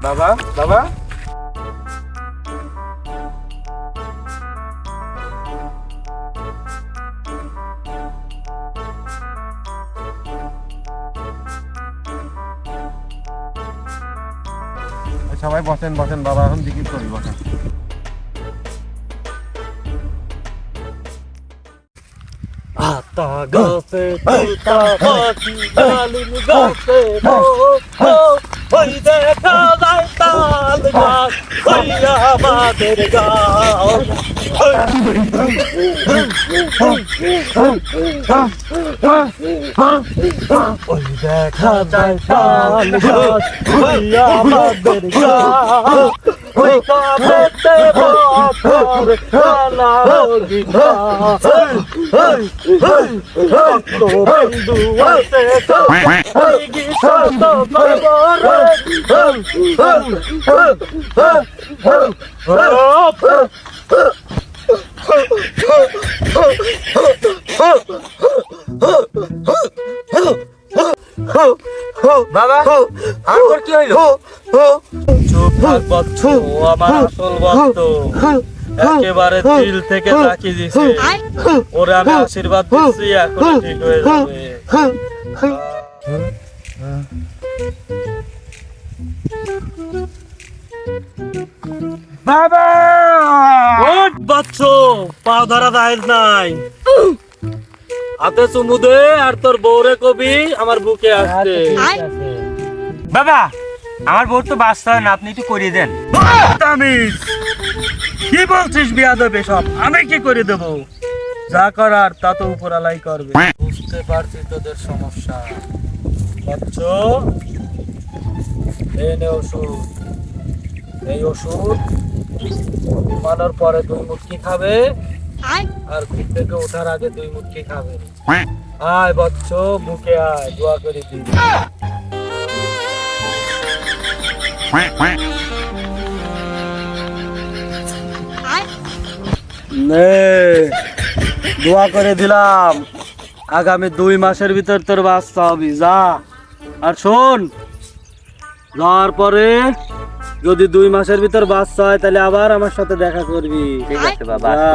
বাবা বাবা সবাই বসেন বসেন বাবা এখন জিজ্ঞেস করি বসেন আতা গাছে তুতা পাখি ডালিম গাছে ওই দেখা যায় তাল গাছ ওই আমাদের গাছ ওই দেখা যায় তাল গাছ ওই আমাদের গাছ ওই কাপড়ে বাপর কালা গিয়া তো বন্ধু আছে ওই গীতা তো বাবা আমার কি হইলো চুপ থাক বচ্চু আমার আসল ভক্ত একেবারে দিল থেকে তাকি দিছে ওরে আমি আশীর্বাদ দিচ্ছি এখন ঠিক হয়ে যাবে বাবা ওঠ বাচ্চু পা ধরা দায়ের নাই হাতে চুমু দে আর তোর বউরে কবি আমার বুকে আসছে বাবা আমার বউ তো বাঁচতে হয় না আপনি একটু করিয়ে দেন তামিজ কি বলছিস বিয়াদবে সব আমি কি করে দেব যা করার তা তো উপরালাই করবে বুঝতে পারছি তোদের সমস্যা বাচ্চু এই নে ওষুধ এই ওষুধ ঘুমানোর পরে 2 মুটকি খাবে আর ঘুম থেকে ওঠার আগে 2 মুটকি খাবে আয় বাচ্চু বুকে আয় দোয়া করে দিই নে দোয়া করে দিলাম আগামী 2 মাসের ভিতর তোর বাচ্চা হবে যা আর শোন যাওয়ার পরে যদি 2 মাসের ভিতর বাচ্চা হয় তাহলে আবার আমার সাথে দেখা করবি ঠিক আছে বাবা যা।